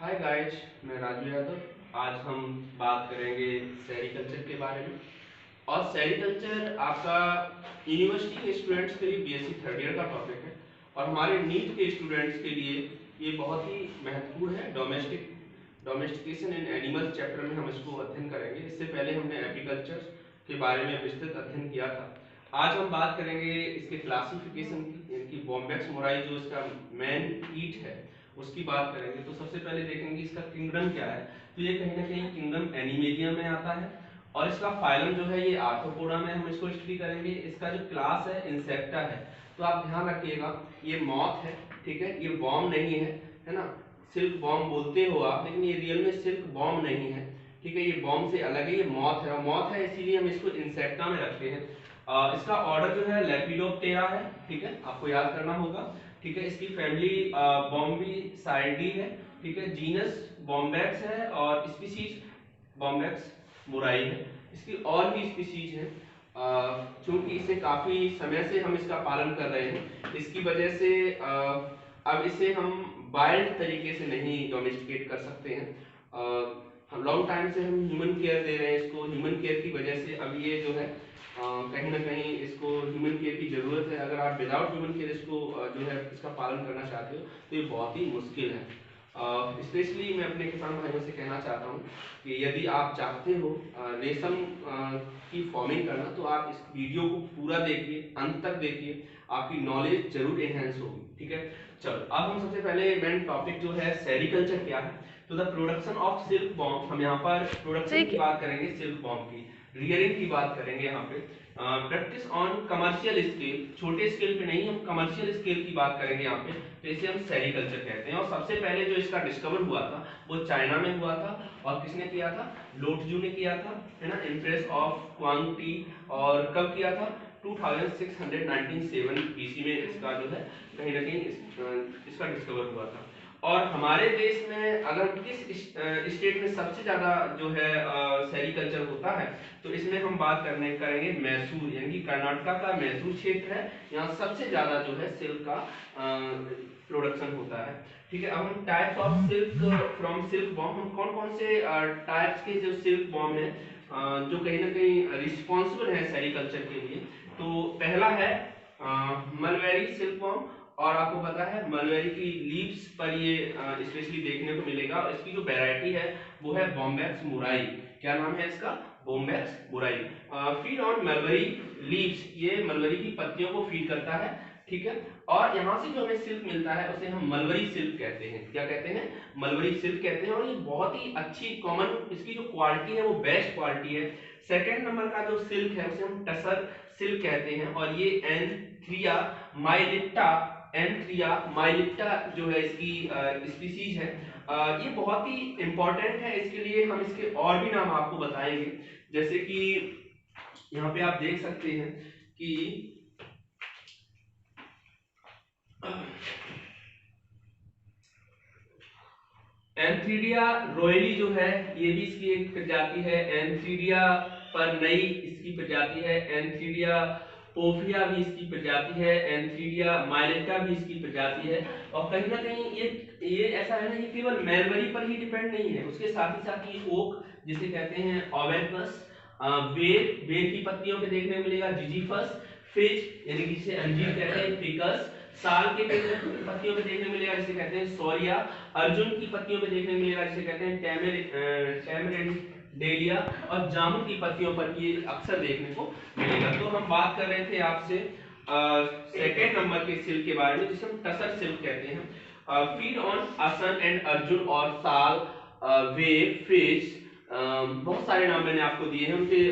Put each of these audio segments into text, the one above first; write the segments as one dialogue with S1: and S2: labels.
S1: Hi guys, मैं राजू यादव। आज हम बात करेंगे सेरिकल्चर के बारे में। और सेरिकल्चर आपका यूनिवर्सिटी के स्टूडेंट्स के लिए बीएससी थर्ड ईयर का टॉपिक है और हमारे नीट के स्टूडेंट्स के लिए ये बहुत ही महत्वपूर्ण है। डोमेस्टिकेशन इन एनिमल्स चैप्टर में हम इसको अध्ययन करेंगे। इससे पहले हमने एपीकल्चर के बारे में विस्तृत अध्ययन किया था। आज हम बात करेंगे इसके क्लासिफिकेशन की, यानी बॉम्बैक्स मोराई जो इसका मेन ईट है उसकी बात करेंगे। तो सबसे पहले देखेंगे इसका किंगडम क्या है। तो ये कहीं ना कहीं किंगडम एनिमेलिया में आता है और इसका फाइलम जो है ये आर्थ्रोपोडा में हम इसको स्टडी करेंगे। इसका जो क्लास है इंसेक्टा है। तो आप ध्यान रखिएगा ये मॉथ है, ठीक है, ये बॉम्ब नहीं है ना। सिल्क बॉम्ब बोलते हो आप, लेकिन ये रियल में सिल्क बॉम्ब नहीं है, ठीक है। ये बॉम्ब से अलग है, ये मॉथ है। और मॉथ है इसीलिए हम इसको इंसेक्टा में रखते हैं। इसका ऑर्डर जो है लेपिडोप्टेरा है, ठीक है, आपको याद करना होगा, ठीक है। इसकी फैमिली बॉम्बीसाइडी है, ठीक है। जीनस बॉम्बैक्स है और स्पीसीज बॉम्बैक्स मुराई है। इसकी और भी स्पीसीज है, क्योंकि इसे काफी समय से हम इसका पालन कर रहे हैं, इसकी वजह से अब इसे हम वाइल्ड तरीके से नहीं डोमेस्टिकेट कर सकते हैं। हम लॉन्ग टाइम से हम ह्यूमन केयर दे रहे हैं इसको। ह्यूमन केयर की वजह से अब ये जो है कहीं ना कहीं इसको ह्यूमन केयर की जरूरत है। अगर आप विदाउट ह्यूमन केयर इसको जो है इसका पालन करना चाहते हो तो ये बहुत ही मुश्किल है। स्पेशली मैं अपने किसान भाइयों से कहना चाहता हूँ कि यदि आप चाहते हो रेशम की फार्मिंग करना तो आप इस वीडियो को पूरा देखिए, अंत तक देखिए, आपकी नॉलेज जरूर एनहेंस होगी, ठीक है। चलो अब हम सबसे पहले मेन टॉपिक जो है सेरिकल्चर क्या है। तो the production of silk bomb, हम यहाँ पर प्रोडक्शन की बात करेंगे, सिल्क बॉम्ब की रियरिंग की बात करेंगे यहाँ पे। प्रैक्टिस ऑन कमर्शियल स्केल, छोटे स्केल पे नहीं, हम कमर्शियल स्केल की बात करेंगे यहाँ पे। तो इसे हम सेरिकल्चर कहते हैं। और सबसे पहले जो इसका डिस्कवर हुआ था वो चाइना में हुआ था। और किसने किया था? लोटजू ने किया था, है ना, इम्प्रेस ऑफ क्वांगटी। और कब किया था? 2697 बीसी में इसका जो है कहीं ना कहीं इसका डिस्कवर हुआ था। और हमारे देश में अगर किस स्टेट में सबसे ज्यादा जो है सेरिकल्चर होता है तो इसमें हम बात करेंगे मैसूर, यानी कि कर्नाटका का मैसूर क्षेत्र है। यहाँ सबसे ज्यादा जो है सिल्क का प्रोडक्शन होता है, ठीक है। अब हम types of silk from silk bomb, हम कौन कौन से टाइप्स के जो सिल्क बॉम्ब है जो कहीं ना कहीं रिस्पॉन्सिबल है सेरिकल्चर के लिए। तो पहला है मलवेरी सिल्क बॉम्ब। और आपको पता है मलवेरी की लीव्स पर ये स्पेशली देखने को मिलेगा। इसकी जो वैरायटी है वो है बॉम्बैक्स मुराई। क्या नाम है इसका? Bombyx mori. Feed on mulberry leaves, ये मलबरी की पत्तियों को फीड करता है, ठीक है। और यहाँ से जो हमें सिल्क मिलता है उसे हम मलबरी सिल्क कहते हैं। क्या कहते हैं? मलबरी सिल्क कहते हैं। और ये बहुत ही अच्छी कॉमन, इसकी जो क्वालिटी है वो बेस्ट क्वालिटी है। सेकेंड नंबर का जो सिल्क है उसे हम टसर सिल्क कहते हैं। और ये एंथ्रिया माइलिट्टा, एंथ्रिया माइलिट्टा जो है इसकी स्पीसीज है। ये बहुत ही इंपॉर्टेंट है, इसके लिए हम इसके और भी नाम आपको बताएंगे। जैसे कि यहाँ पे आप देख सकते हैं कि एंथ्रीडिया रोयली जो है ये भी इसकी एक प्रजाति है। एंथ्रीडिया पर नई इसकी प्रजाति है। एंथ्रीडिया पोफिया भी इसकी प्रजाति है। एंथ्रीडिया माइलेटा भी इसकी प्रजाति है। और कहीं ना कहीं ये ऐसा है ना, ये केवल मलबरी पर ही डिपेंड नहीं है, उसके साथ ही साथ ये ओक जिसे कहते हैं ओवेनपस, बेर की पत्तियों पे देखने को मिलेगा जिजीफस, फिज यानी कि जिसे अंजीर कहते हैं फिकस, साल के पत्तियों पे देखने को मिलेगा जिसे कहते हैं सोरिया, अर्जुन की पत्तियों पे देखने को मिलेगा जिसे कहते हैं टेमेरेंडेलिया, और जामुन की पत्तियों पर ये अक्सर देखने को मिलेगा। तो हम बात कर रहे थे आपसे सेकेंड नंबर के सिल्क के बारे में जिसे हम टसर सिल्क कहते हैं। फीड ऑन असन एंड अर्जुन और साल, वेव, फिश, बहुत सारे नाम मैंने आपको दिए हैं। उनके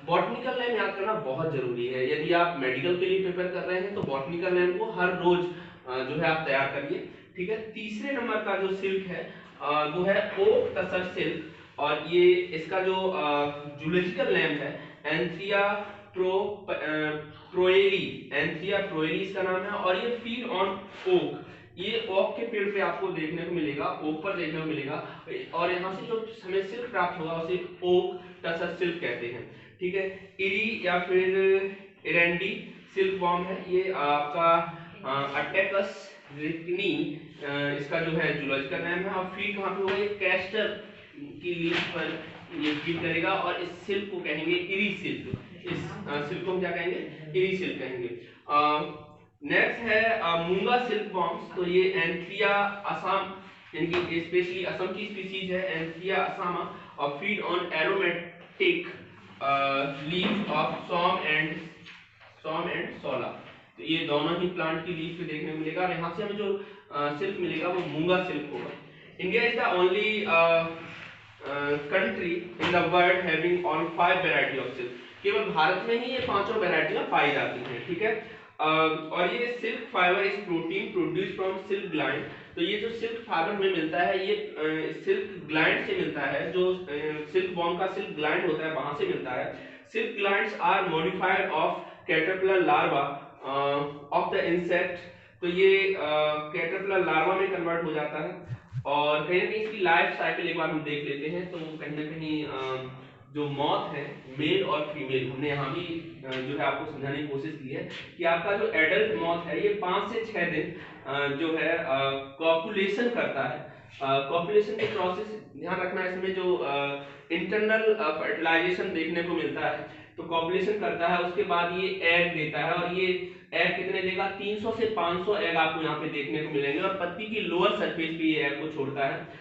S1: बॉटनिकल नेम याद करना बहुत जरूरी है। यदि आप मेडिकल के लिए प्रिपेयर कर रहे हैं तो बॉटनिकल नेम को हर रोज जो है आप तैयार करिए, ठीक है। तीसरे नंबर का जो सिल्क है वो है ओक टसर सिल्क। और ये इसका जो जूलॉजिकल नेम है एंथ्रिया प्रोएली, एंथ्रिया प्रोएली इसका नाम है। और ये फीड ऑन ओक, ये ओक के पेड़ पे आपको देखने को मिलेगा, ओक पर देखने को मिलेगा। और यहाँ से जो हमें सिल्क प्राप्त होगा उसे ओक टसर सिल्क कहते हैं, ठीक है। इरी या फिर इरेंडी सिल्क वॉर्म है। ये आपका अटेकस रिकनी इसका जो है जूलॉजिकल नेम है। और फीड कहाँ पे होगा, ये कैस्टर की लीफ पर ये फीड करेगा। और इस सिल्क को कहेंगे इरी सिल्क। इस सिल्क को हम क्या कहेंगे, इरी सिल्क कहेंगे। नेक्स्ट है मूंगा सिल्क वॉर्म्स। तो ये एंथ्रिया असम, यानी कि स्पेशली असम की स्पीशीज है एंथ्रिया असामा, और feed on aromatic leaves of som and sola. तो ये दोनों ही प्लांट की लीफ पे देखने को मिलेगा। और यहाँ से हमें जो सिल्क मिलेगा वो मूंगा सिल्क होगा। India is the only country in the world having all 5 variety of silk. केवल भारत में ही ये पांचों वैरायटियां पाई जाती हैं, ठीक है। और ये silk fibre is protein produce from silk gland. तो ये जो सिल्क फाइबर हमें मिलता है ये सिल्क ग्लैंड से मिलता है। जो सिल्क वॉर्म का सिल्क ग्लैंड होता है वहां से मिलता है। Silk glands are modified of caterpillar larva of the insect. तो ये कैटरपिलर लार्वा में कन्वर्ट हो जाता है। और कहीं ना कहीं इसकी लाइफ साइकिल एक बार हम देख लेते हैं। तो कहीं ना कहीं जो मॉथ है मेल और फीमेल, हमने यहाँ भी जो है आपको समझाने की कोशिश की है कि आपका जो एडल्ट मॉथ है ये 5 से 6 दिन जो है कॉपुलेशन करता है। कॉपुलेशन के प्रोसेस ध्यान रखना, इसमें जो इंटरनल फर्टिलाइजेशन देखने को मिलता है। तो कॉपुलेशन करता है, उसके बाद ये एग देता है। और ये एग कितने देगा, 300 से 500 एग आपको यहाँ पे देखने को मिलेंगे। और पत्ती की लोअर सरफेस पे ये एग को छोड़ता है।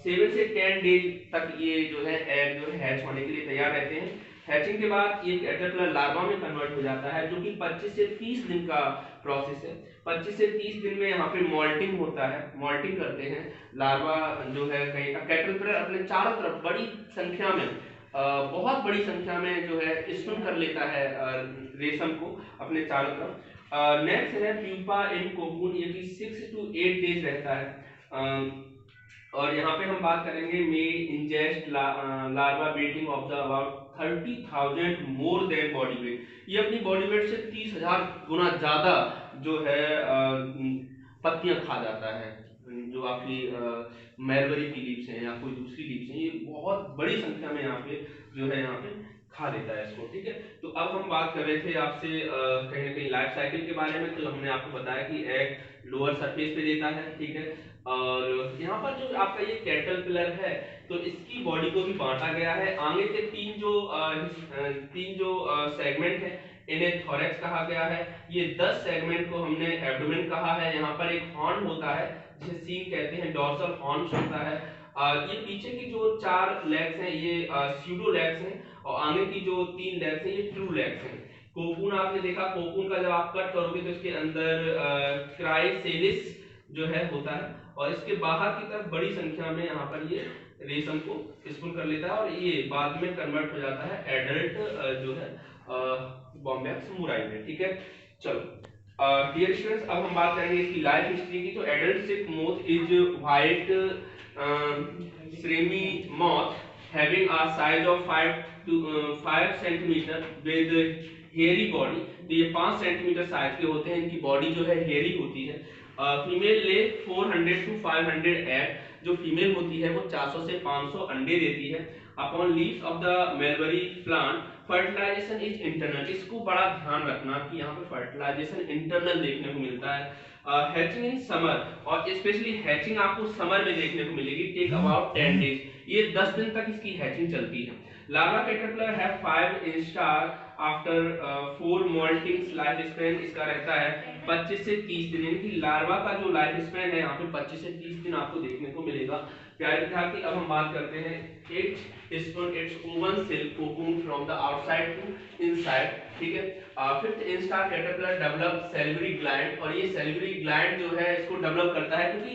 S1: 7 से 10 डेज तक ये जो है एग जो है हैच होने के लिए तैयार रहते हैं। हैचिंग के बाद ये कैटरपिलर लार्वा में कन्वर्ट हो जाता है, जो कि 25 से 30 दिन का प्रोसेस है। 25 से 30 दिन में यहाँ पे मॉल्टिंग होता है, मॉल्टिंग करते हैं लार्वा जो है। कहीं का कैटरपिलर अपने चारों तरफ बड़ी संख्या में बहुत बड़ी संख्या में जो है स्पिन कर लेता है रेशम को अपने चारों तरफ। नेक्स्ट है प्यूपा इन कोकून, ये कि 6 to 8 डेज रहता है। और यहाँ पे हम बात करेंगे may ingest larva weighting of the about 30,000 more than body weight. ये अपनी बॉडी वेट से 30,000 गुना ज्यादा जो है पत्तियां खा जाता है। जो आपकी मैलबरी की लीव्स हैं या कोई दूसरी लीव्स हैं, ये बहुत बड़ी संख्या में यहाँ पे जो है यहाँ पे खा लेता है इसको, ठीक है। तो अब हम बात कर रहे थे आपसे कहीं ना कहीं लाइफ साइकिल के बारे में। तो हमने आपको बताया कि एग लोअर सरफेस पे देता है, ठीक है। और यहाँ पर जो आपका ये कैटरपिलर है तो इसकी बॉडी को भी बांटा गया है। आगे के तीन जो सेगमेंट है इन्हें थोरैक्स कहा गया है। ये 10 सेगमेंट को हमने एब्डोमेन कहा है। यहाँ पर एक हॉर्न होता है जिसे सीन कहते हैं, डॉर्सल हॉर्न होता है। ये पीछे की जो 4 लेग्स हैं ये स्यूडो लेग्स हैं। और आगे की जो 3 लेग्स हैं ये ट्रू लेग्स हैं। कोकून आपने देखा, कोकून का जब आप कट करोगे तो इसके अंदर क्राइसेलिस जो है होता है। और इसके बाहर की तरफ बड़ी संख्या में यहाँ पर ये रेशम को स्पून कर लेता है। और ये बाद में कन्वर्ट हो जाता है एडल्ट जो है बॉम्बैक्स मुराई में, ठीक है। चलो डियर स्टूडेंट्स, अब हम बात करेंगे इसकी लाइफ हिस्ट्री की। तो adult silk moth is white creamy moth having a size of 5 centimeter with hairy body। तो ये 5 सेंटीमीटर साइज के होते हैं। इनकी बॉडी जो है हेयरी होती है। फीमेल ले 400 to 500 एग। जो फीमेल होती है वो 400 से 500 अंडे देती है। Upon leaves of the mulberry plant fertilization is internal. इसको बड़ा ध्यान रखना कि यहाँ पे फर्टिलाइजेशन इंटरनल देखने को मिलता है। हैचिंग इन समर, और स्पेशली हैचिंग आपको समर में देखने को मिलेगी, टेक अबाउट 10 डेज। ये 10 दिन तक इसकी हैचिंग चलती है। Larva caterpillar have 5 instar after 4 moultings. Life span इसका रहता है 25 से 30 दिन। यानी कि लार्वा का जो लाइफ स्पैन है यहाँ पे 25 से 30 दिन आपको देखने को मिलेगा। प्यारे विद्यार्थी, अब हम बात करते हैं its own cell cocoon from the outside to inside, ठीक है। Fifth instar caterpillar develop salivary gland. और ये सेलिवरी ग्लैंड जो है इसको डेवलप करता है क्योंकि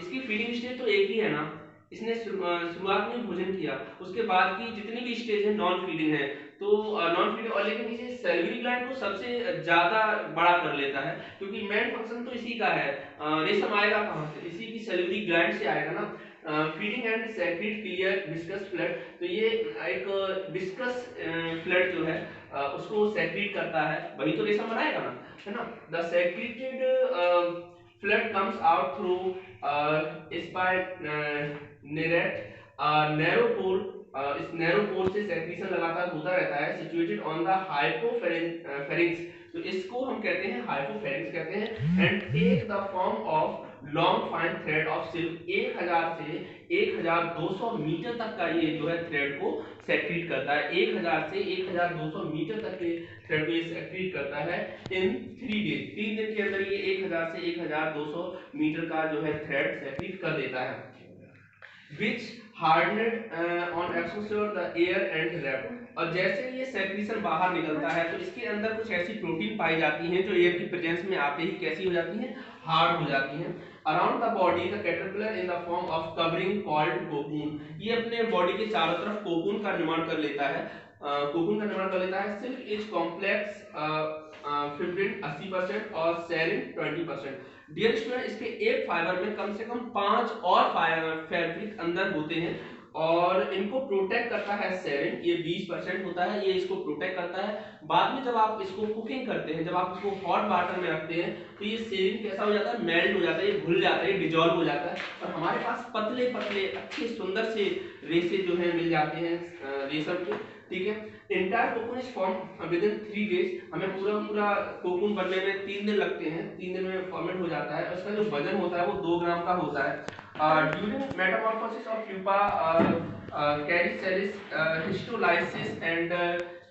S1: इसकी फीडिंग स्टेज तो एक ही है ना। इसने शुरुआत में भोजन किया, उसके बाद की जितनी भी स्टेज है नॉन फीडिंग है। तो नॉन फीडिंग, और लेकिन इसे सेलिवरी ग्लैंड को सबसे ज्यादा बड़ा कर लेता है क्योंकि मेन फंक्शन तो इसी का है। रेशम आएगा कहां से, इसी की सेलिवरी ग्लैंड से आएगा ना। Feeding and secret clear viscous flood. तो ये एक विस्कस फ्लड जो है उसको सेक्रेट करता है, वही तो रेशम बनाएगा ना, है ना। The secreted fluid comes out through spinneret narrow pore. इस नैरो पोर से सेक्रेशन लगातार होता रहता है। Situated on the hypopharynx. तो इसको हम कहते हैं हाइपोफेरिक्स कहते हैं। And take the form of long fine thread of silk 1000 से 1200 मीटर तक का ये जो है थ्रेड को सेक्रीट करता है। 1000 से 1200 मीटर तक के थ्रेड को ये सेक्रीट करता है इन 3 डेज। 3 दिन के अंदर ये 1000 से 1200 मीटर का जो है थ्रेड सेक्रीट कर देता है। which hardened on exposure the air and wrap। और जैसे ये सेक्रीशन बाहर निकलता है तो इसके अंदर कुछ ऐसी प्रोटीन पाई जाती हैं जो एयर की प्रेजेंस में आते ही कैसी हो जाती हैं, हार्ड हो जाती हैं। Around the body the caterpillar in the form of covering called cocoon. ये अपने बॉडी के चारों तरफ कोकून का निर्माण कर लेता है, कोकून का निर्माण कर लेता है। सिल्क इज कॉम्प्लेक्स फिब्रिन 80% और सेरिन 20%। डियर स्टूडेंट, इसके एक फाइबर में कम से कम 5 और फैब्रिक अंदर होते हैं और इनको प्रोटेक्ट करता है सेरिन, ये 20% होता है, ये इसको प्रोटेक्ट करता है। बाद में जब आप इसको कुकिंग करते हैं, जब आप इसको हॉट वाटर में रखते हैं तो ये सेरिन कैसा हो जाता है, मेल्ट हो जाता है, ये घुल जाता है, ये डिजॉल्व हो जाता है और हमारे पास पतले पतले अच्छे सुंदर से रेशे जो है मिल जाते हैं रेशम के। ठीक है, entire cocoon is form with in 3 days. हमें पूरा कोकून बनने में 3 दिन लगते हैं, 3 दिन में फॉर्मेट हो जाता है। उसका जो वजन होता है वो 2 ग्राम का होता है। During metamorphosis of pupa chrysalis histolysis and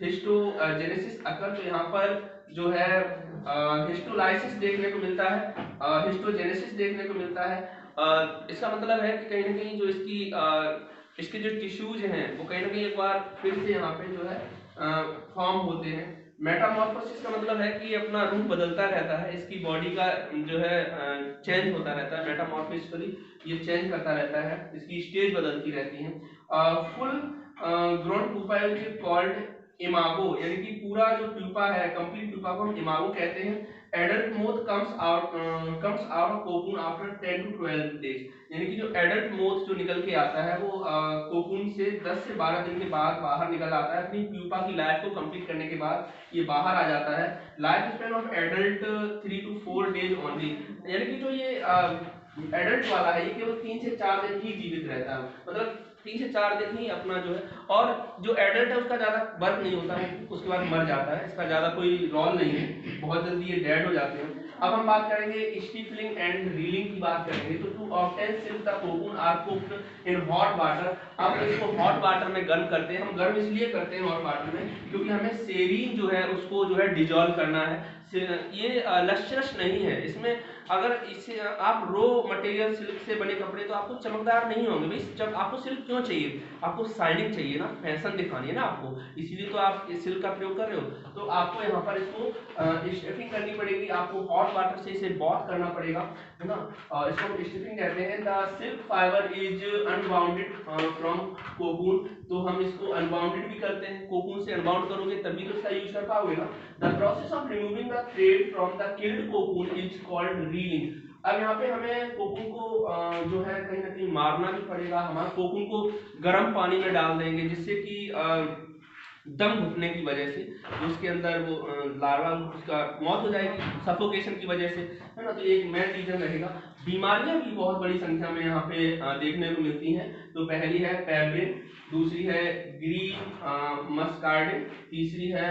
S1: histogenesis occur. तो यहाँ पर जो है हिस्टोलाइसिस देखने को मिलता है, हिस्टोजेनेसिस देखने को मिलता है। इसका मतलब है कि कहीं ना कहीं जो इसके जो टिश्यूज हैं वो कहीं ना कहीं एक बार फिर से यहाँ पे जो है फॉर्म होते हैं। मेटामॉर्फोसिस का मतलब है कि अपना रूप बदलता रहता है, इसकी बॉडी का जो है चेंज होता रहता है। मेटामॉर्फोसिकली ये चेंज करता रहता है, इसकी स्टेज बदलती रहती है। Full grown pupa is called imago, यानी कि पूरा जो प्यूपा है, कंप्लीट प्यूपा को हम इमागो कहते हैं। Adult moth comes out of cocoon after 10 to 12 days, यानी कि जो एडल्ट मोथ जो निकल के आता है वो कोकून से 10 से 12 दिन के बाद बाहर निकल आता है। अपनी प्यूपा की लाइफ को कंप्लीट करने के बाद ये बाहर आ जाता है। Life span of adult 3 to 4 days only, यानी कि जो ये एडल्ट वाला है ये केवल 3 से 4 दिन ही जीवित रहता है, मतलब 3 से 4 दिन ही अपना जो है। और जो एडल्ट है उसका ज्यादा वर्क नहीं होता है, उसके बाद मर जाता है, इसका ज्यादा कोई रोल नहीं है, बहुत जल्दी ये डेड हो जाते हैं। अब हम बात करेंगे स्टीफलिंग एंड रीलिंग की बात करेंगे। तो to obtain silk the cocoon are cooked in hot water. अब इसको हॉट वाटर में गर्म करते हैं। हम गर्म इसलिए करते हैं हॉट वाटर में क्योंकि हमें सेरीन जो है उसको जो है डिजॉल्व करना है। ये लश्चरस नहीं है, इसमें अगर इसे आप रो मटेरियल सिल्क से बने कपड़े तो आपको चमकदार नहीं होंगे भाई। जब आपको सिल्क क्यों चाहिए, आपको शाइनिंग चाहिए ना, फैशन दिखानी है ना आपको, इसीलिए तो आप सिल्क का प्रयोग कर रहे हो। तो आपको यहाँ पर इसको स्टफिंग करनी पड़ेगी, आपको हॉट वाटर से इसे बॉथ करना पड़ेगा, है ना। इसको स्टफिंग कहते हैं। The silk fibre is unbounded from cocoon, तो हम इसको अनबाउंडेड भी करते हैं, कोकून से अनबाउंड करोगे तभी तो इसका यूज कर पाओगे ना। The process of removing the thread from the killed cocoon is called reeling. अब यहाँ पे हमें कोकून को जो है कहीं ना कहीं मारना भी पड़ेगा। हमारे कोकून को गर्म पानी में डाल देंगे जिससे कि दम घुटने की वजह से उसके अंदर वो लार्वा उसका मौत हो जाएगी सफोकेशन की वजह से, है ना। तो एक मेन रीजन रहेगा। बीमारियां भी बहुत बड़ी संख्या में यहाँ पे देखने को मिलती हैं। तो पहली है पेब्रिन, दूसरी है ग्रीन मस्कार्डिन, तीसरी है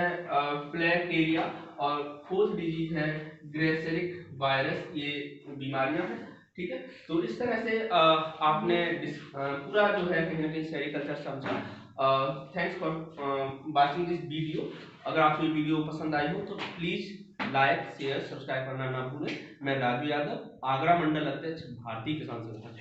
S1: फ्लैक्टेरिया और फोर्थ डिजीज है ग्रेसेरिक वायरस। ये बीमारियां हैं, ठीक है। तो इस तरह से आपने पूरा जो है कहीं ना कहीं सेरिकल्चर समझा। Thanks for watching this video. अगर आपको ये वीडियो पसंद आई हो तो प्लीज लाइक शेयर सब्सक्राइब करना ना भूलें। मैं राजू यादव, आगरा मंडल अध्यक्ष, भारतीय किसान संगठन।